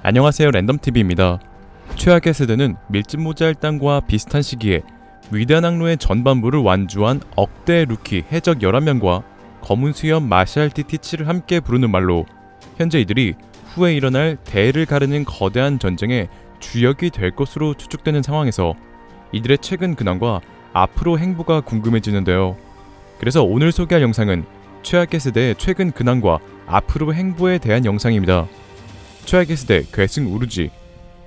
안녕하세요, 랜덤TV입니다. 최악의 세대는 밀짚모자 일당과 비슷한 시기에 위대한 항로의 전반부를 완주한 억대 루키 해적 11명과 검은 수염 마샬 티티치를 함께 부르는 말로 현재 이들이 후에 일어날 대를 가르는 거대한 전쟁의 주역이 될 것으로 추측되는 상황에서 이들의 최근 근황과 앞으로 행보가 궁금해지는데요. 그래서 오늘 소개할 영상은 최악의 세대의 최근 근황과 앞으로 행보에 대한 영상입니다. 최악의 세대 괴승 우르지.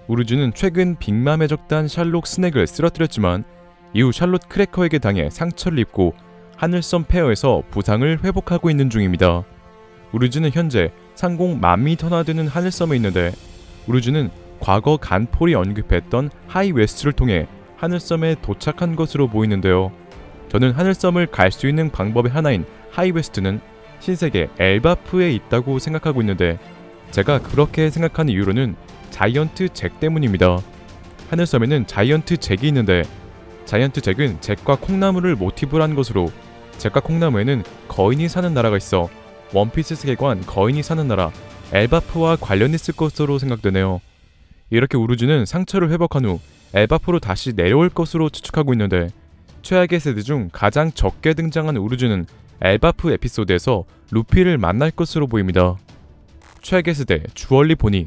우르지는 최근 빅맘의 적단 샬롯 스넥을 쓰러뜨렸지만 이후 샬롯 크래커에게 당해 상처를 입고 하늘섬 페어에서 부상을 회복하고 있는 중입니다. 우르지는 현재 상공 10,000m나 되는 하늘섬에 있는데 우르지는 과거 간폴이 언급했던 하이 웨스트를 통해 하늘섬에 도착한 것으로 보이는데요. 저는 하늘섬을 갈 수 있는 방법의 하나인 하이 웨스트는 신세계 엘바프에 있다고 생각하고 있는데 제가 그렇게 생각하는 이유로는 자이언트 잭 때문입니다. 하늘섬에는 자이언트 잭이 있는데 자이언트 잭은 잭과 콩나무를 모티브로 한 것으로 잭과 콩나무에는 거인이 사는 나라가 있어 원피스 세계관 거인이 사는 나라 엘바프와 관련있을 것으로 생각되네요. 이렇게 우르지는 상처를 회복한 후 엘바프로 다시 내려올 것으로 추측하고 있는데 최악의 세대 중 가장 적게 등장한 우르지는 엘바프 에피소드에서 루피를 만날 것으로 보입니다. 최악의 세대 주얼리 보니.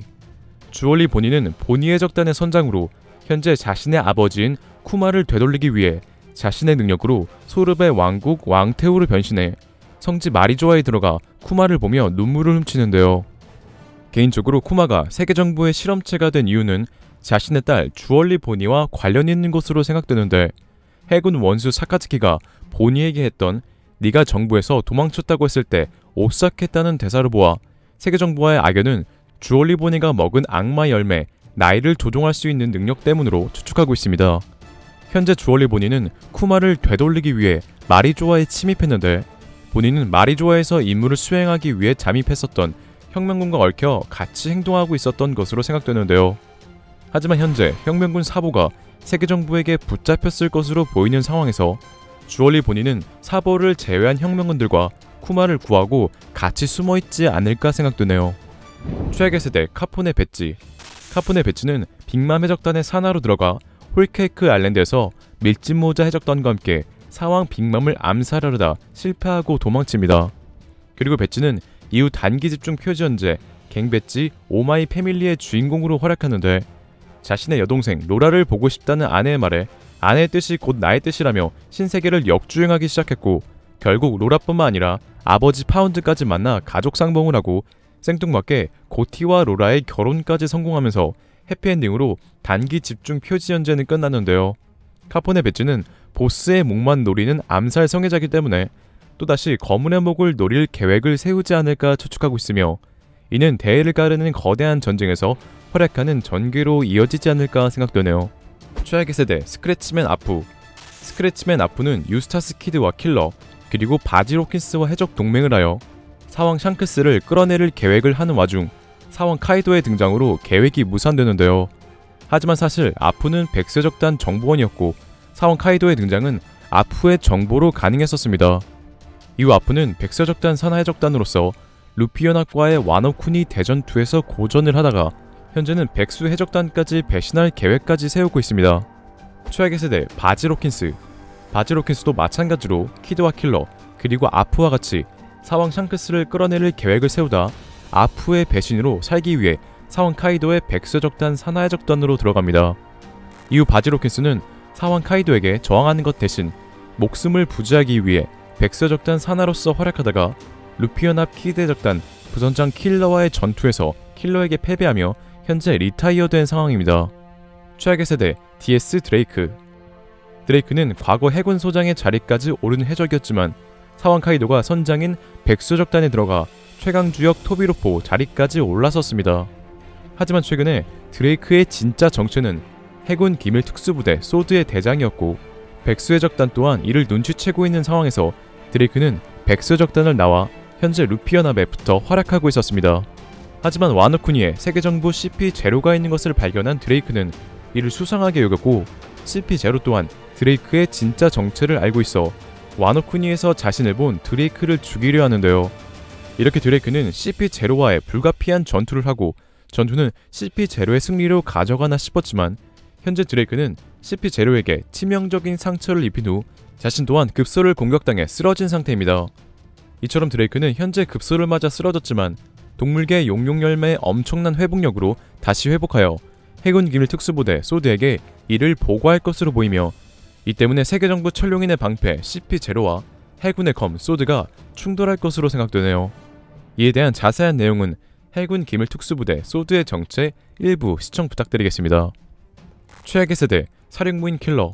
주얼리 보니는 보니의 적단의 선장으로 현재 자신의 아버지인 쿠마를 되돌리기 위해 자신의 능력으로 소르베 왕국 왕태우로 변신해 성지 마리조아에 들어가 쿠마를 보며 눈물을 훔치는데요. 개인적으로 쿠마가 세계정부의 실험체가 된 이유는 자신의 딸 주얼리 보니와 관련이 있는 것으로 생각되는데 해군 원수 사카츠키가 보니에게 했던 네가 정부에서 도망쳤다고 했을 때 오싹했다는 대사를 보아 세계정부와의 악연은 주얼리 보니가 먹은 악마 열매 나이를 조종할 수 있는 능력 때문으로 추측하고 있습니다. 현재 주얼리 보니는 쿠마를 되돌리기 위해 마리조아에 침입했는데 보니는 마리조아에서 임무를 수행하기 위해 잠입했었던 혁명군과 얽혀 같이 행동하고 있었던 것으로 생각되는데요. 하지만 현재 혁명군 사보가 세계정부에게 붙잡혔을 것으로 보이는 상황에서 주얼리 보니는 사보를 제외한 혁명군들과 쿠마를 구하고 같이 숨어있지 않을까 생각되네요. 최악의 세대 카포네 배지. 카포네 배지는 빅맘 해적단의 산하로 들어가 홀케이크 아일랜드에서 밀짚모자 해적단과 함께 사왕 빅맘을 암살하려다 실패하고 도망칩니다. 그리고 배지는 이후 단기 집중 표지연재 갱배지 오마이 패밀리의 주인공으로 활약하는데 자신의 여동생 로라를 보고 싶다는 아내의 말에 아내의 뜻이 곧 나의 뜻이라며 신세계를 역주행하기 시작했고 결국 로라뿐만 아니라 아버지 파운드까지 만나 가족 상봉을 하고 생뚱맞게 고티와 로라의 결혼까지 성공하면서 해피엔딩으로 단기 집중 표지 연재는 끝났는데요. 카포네 배지는 보스의 목만 노리는 암살 성애자이기 때문에 또다시 거문의 목을 노릴 계획을 세우지 않을까 추측하고 있으며 이는 대해를 가르는 거대한 전쟁에서 활약하는 전개로 이어지지 않을까 생각되네요. 최악의 세대 스크래치맨 아프. 스크래치맨 아프는 유스타스 키드와 킬러 그리고 바지 로킨스와 해적 동맹을 하여 사왕 샹크스를 끌어내릴 계획을 하는 와중 사왕 카이도의 등장으로 계획이 무산되는데요. 하지만 사실 아프는 백세적단 정보원이었고 사왕 카이도의 등장은 아프의 정보로 가능했었습니다. 이후 아프는 백세적단 산하해적단으로서 루피 연합과의 와노쿠니 대전투에서 고전을 하다가 현재는 백수 해적단까지 배신할 계획까지 세우고 있습니다. 최악의 세대 바지 로킨스. 바지 로킨스도 마찬가지로 키드와 킬러 그리고 아프와 같이 사왕 샹크스를 끌어내릴 계획을 세우다 아프의 배신으로 살기 위해 사왕 카이도의 백수적단 산하해적단으로 들어갑니다. 이후 바지 로킨스는 사왕 카이도에게 저항하는 것 대신 목숨을 부지하기 위해 백수적단 산하로서 활약하다가 루피 연합 키드 적단 부선장 킬러와의 전투에서 킬러에게 패배하며 현재 리타이어된 상황입니다. 최악의 세대 DS 드레이크. 드레이크는 과거 해군 소장의 자리까지 오른 해적이었지만 사왕 카이도가 선장인 백수적단에 들어가 최강주역 토비로포 자리까지 올라섰습니다. 하지만 최근에 드레이크의 진짜 정체는 해군 기밀 특수부대 소드의 대장이었고 백수해적단 또한 이를 눈치채고 있는 상황에서 드레이크는 백수해적단을 나와 현재 루피 연합에 붙어 활약하고 있었습니다. 하지만 와노쿠니에 세계정부 CP0가 있는 것을 발견한 드레이크는 이를 수상하게 여겼고 CP0 또한 드레이크의 진짜 정체를 알고 있어 와노쿠니에서 자신을 본 드레이크를 죽이려 하는데요. 이렇게 드레이크는 CP0와의 불가피한 전투를 하고 전투는 CP0의 승리로 가져가나 싶었지만 현재 드레이크는 CP0에게 치명적인 상처를 입힌 후 자신 또한 급소를 공격당해 쓰러진 상태입니다. 이처럼 드레이크는 현재 급소를 맞아 쓰러졌지만 동물계 용용열매의 엄청난 회복력으로 다시 회복하여 해군 기밀 특수부대 소드에게 이를 보고할 것으로 보이며, 이 때문에 세계정부 천룡인의 방패 CP0와 해군의 검 소드가 충돌할 것으로 생각되네요. 이에 대한 자세한 내용은 해군 기밀 특수부대 소드의 정체 일부 시청 부탁드리겠습니다. 최악의 세대 사령부인 킬러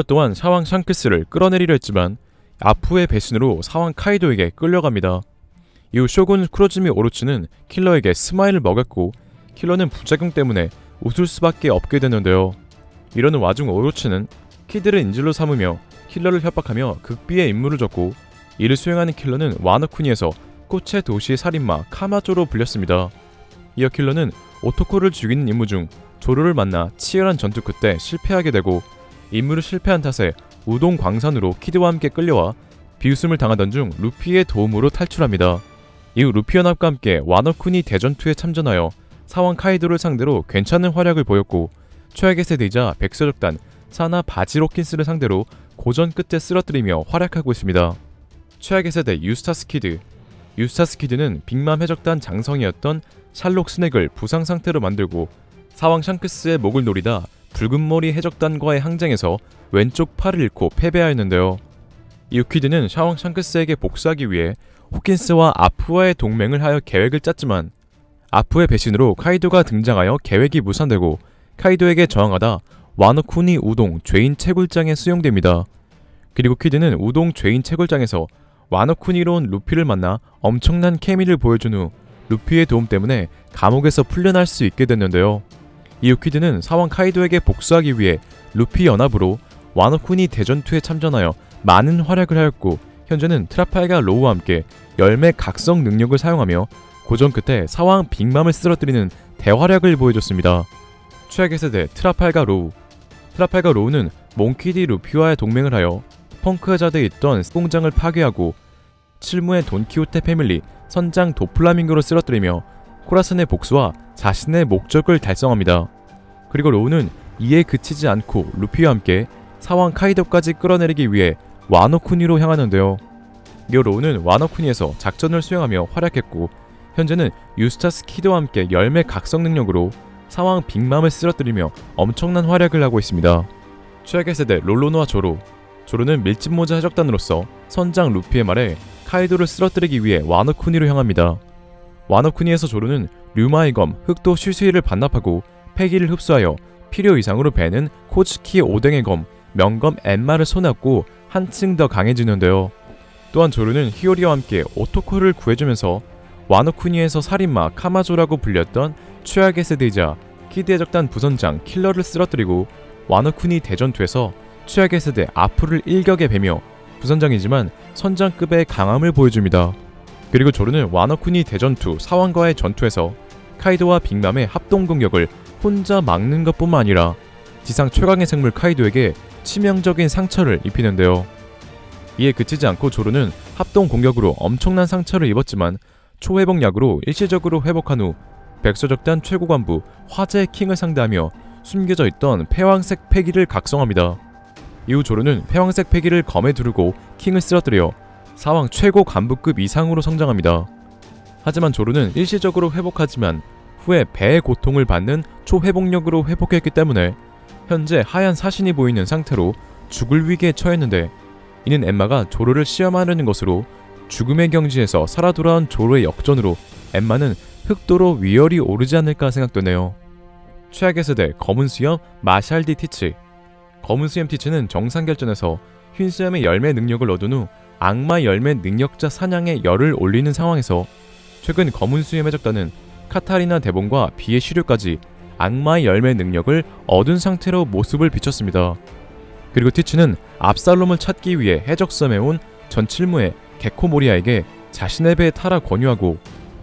또한 사왕 샹크스를 끌어내리려 했지만 아프의 배신으로 사왕 카이도에게 끌려갑니다. 이후 쇼군 쿠로즈미 오로치는 킬러에게 스마일을 먹였고 킬러는 부작용 때문에 웃을 수밖에 없게 되는데요. 이러는 와중 오로치는 키드를 인질로 삼으며 킬러를 협박하며 극비의 임무를 줬고, 이를 수행하는 킬러는 와노쿠니에서 꽃의 도시 살인마 카마조로 불렸습니다. 이어 킬러는 오토코를 죽이는 임무 중 조로를 만나 치열한 전투 끝에 실패하게 되고, 임무를 실패한 탓에 우동 광산으로 키드와 함께 끌려와 비웃음을 당하던 중 루피의 도움으로 탈출합니다. 이후 루피 연합과 함께 와노쿠니 대전투에 참전하여 사왕 카이도를 상대로 괜찮은 활약을 보였고, 최악의 세대이자 백서적단 사나 바지로킨스를 상대로 고전 끝에 쓰러뜨리며 활약하고 있습니다. 최악의 세대 유스타스 키드는 빅맘 해적단 장성이었던 샬록 스넥을 부상 상태로 만들고 사왕 샹크스의 목을 노리다 붉은 머리 해적단과의 항쟁에서 왼쪽 팔을 잃고 패배하였는데요. 이후 키드는 사왕 샹크스에게 복수하기 위해 호킨스와 아프와의 동맹을 하여 계획을 짰지만 아프의 배신으로 카이도가 등장하여 계획이 무산되고 카이도에게 저항하다 와노쿠니 우동 죄인 채굴장에 수용됩니다. 그리고 키드는 우동 죄인 채굴장에서 와노쿠니로 온 루피를 만나 엄청난 케미를 보여준 후 루피의 도움 때문에 감옥에서 풀려날 수 있게 됐는데요. 이후 키드는 사왕 카이도에게 복수하기 위해 루피 연합으로 와노쿠니 대전투에 참전하여 많은 활약을 하였고, 현재는 트라팔가 로우와 함께 열매 각성 능력을 사용하며 고전 끝에 사왕 빅맘을 쓰러뜨리는 대활약을 보여줬습니다. 최악의 세대 트라팔가 로우는 몽키디 루피와의 동맹을 하여 펑크자드에 있던 공장을 파괴하고 칠무의 돈키호테 패밀리 선장 도플라밍고를 쓰러뜨리며 코라슨의 복수와 자신의 목적을 달성합니다. 그리고 로우는 이에 그치지 않고 루피와 함께 사왕 카이도까지 끌어내리기 위해 와노쿠니로 향하는데요. 이어 로우는 와노쿠니에서 작전을 수행하며 활약했고, 현재는 유스타스 키드와 함께 열매 각성 능력으로 사왕 빅맘을 쓰러뜨리며 엄청난 활약을 하고 있습니다. 최악의 세대 롤로노와 조로는 밀짚모자 해적단으로서 선장 루피의 말에 카이도를 쓰러뜨리기 위해 와노쿠니로 향합니다. 와노쿠니에서 조로는 류마의 검 흑도 슈스이를 반납하고 패기를 흡수하여 필요 이상으로 배는 코츠키의 오뎅의 검 명검 엔마를 손에 얻고 한층 더 강해지는데요. 또한 조로는 히오리와 함께 오토코를 구해주면서 와노쿠니에서 살인마 카마조라고 불렸던 최악의 세대이자 키드 해적단 부선장 킬러를 쓰러뜨리고 와노쿠니 대전투에서 최악의 세대 아프를 일격에 베며 부선장이지만 선장급의 강함을 보여줍니다. 그리고 조르는 와노쿠니 대전투 사왕과의 전투에서 카이도와 빅맘의 합동 공격을 혼자 막는 것뿐만 아니라 지상 최강의 생물 카이도에게 치명적인 상처를 입히는데요. 이에 그치지 않고 조르는 합동 공격으로 엄청난 상처를 입었지만 초회복약으로 일시적으로 회복한 후 백서적단 최고 간부 화제의 킹을 상대하며 숨겨져 있던 패왕색 패기를 각성합니다. 이후 조르는 패왕색 패기를 검에 두르고 킹을 쓰러뜨려 사왕 최고 간부급 이상으로 성장합니다. 하지만 조르는 일시적으로 회복하지만 후에 배의 고통을 받는 초회복력으로 회복했기 때문에 현재 하얀 사신이 보이는 상태로 죽을 위기에 처했는데, 이는 엠마가 조르를 시험하려는 것으로 죽음의 경지에서 살아 돌아온 조르의 역전으로 엠마는 흑도로 위열이 오르지 않을까 생각되네요. 최악의 세대 검은 수염 마샬디 티치. 검은 수염 티치는 정상결전에서 흰 수염의 열매 능력을 얻은 후 악마 열매 능력자 사냥에 열을 올리는 상황에서 최근 검은 수염 해적단은 카타리나 대본과 비의 시류까지 악마의 열매 능력을 얻은 상태로 모습을 비췄습니다. 그리고 티치는 압살롬을 찾기 위해 해적섬에 온 전칠무의 게코모리아에게 자신의 배에 타라 권유하고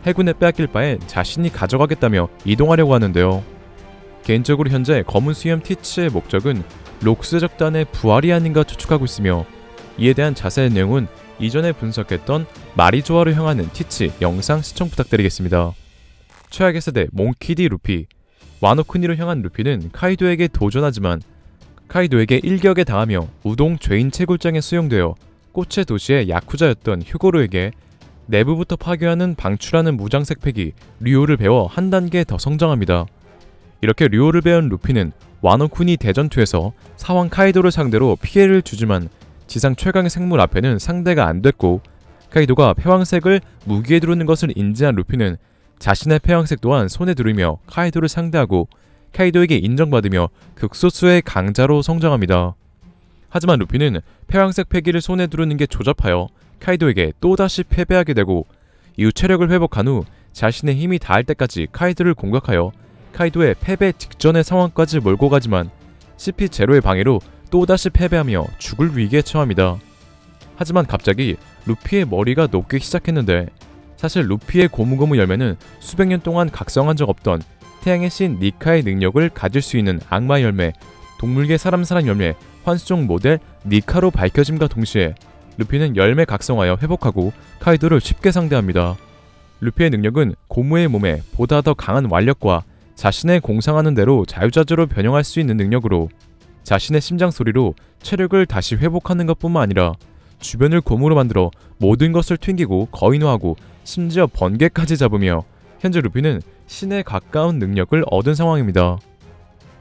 해군에 빼앗길 바에 자신이 가져가겠다며 이동하려고 하는데요. 개인적으로 현재 검은 수염 티치의 목적은 록스 적단의 부활이 아닌가 추측하고 있으며, 이에 대한 자세한 내용은 이전에 분석했던 마리조아로 향하는 티치 영상 시청 부탁드리겠습니다. 최악의 세대 몽키디 루피. 와노쿠니로 향한 루피는 카이도에게 도전하지만 카이도에게 일격에 당하며 우동 죄인 채굴장에 수용되어 꽃의 도시의 야쿠자였던 휴고로에게 내부부터 파괴하는 방출하는 무장색 패기 류오를 배워 한 단계 더 성장합니다. 이렇게 류오를 배운 루피는 와노쿠니 대전투에서 사왕 카이도를 상대로 피해를 주지만 지상 최강의 생물 앞에는 상대가 안 됐고, 카이도가 패왕색을 무기에 두르는 것을 인지한 루피는 자신의 패왕색 또한 손에 두르며 카이도를 상대하고 카이도에게 인정받으며 극소수의 강자로 성장합니다. 하지만 루피는 패왕색 패기를 손에 두르는 게 조잡하여 카이도에게 또다시 패배하게 되고, 이후 체력을 회복한 후 자신의 힘이 닿을 때까지 카이도를 공격하여 카이도의 패배 직전의 상황까지 몰고 가지만 CP0의 방해로 또다시 패배하며 죽을 위기에 처합니다. 하지만 갑자기 루피의 머리가 녹기 시작했는데, 사실 루피의 고무고무 열매는 수백 년 동안 각성한 적 없던 태양의 신 니카의 능력을 가질 수 있는 악마 열매, 동물계 사람 열매, 환수종 모델 니카로 밝혀짐과 동시에 루피는 열매 각성하여 회복하고 카이도를 쉽게 상대합니다. 루피의 능력은 고무의 몸에 보다 더 강한 완력과 자신의 공상하는 대로 자유자재로 변형할 수 있는 능력으로 자신의 심장 소리로 체력을 다시 회복하는 것뿐만 아니라 주변을 고무로 만들어 모든 것을 튕기고 거인화하고 심지어 번개까지 잡으며 현재 루피는 신에 가까운 능력을 얻은 상황입니다.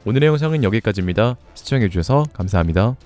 오늘의 영상은 여기까지입니다. 시청해주셔서 감사합니다.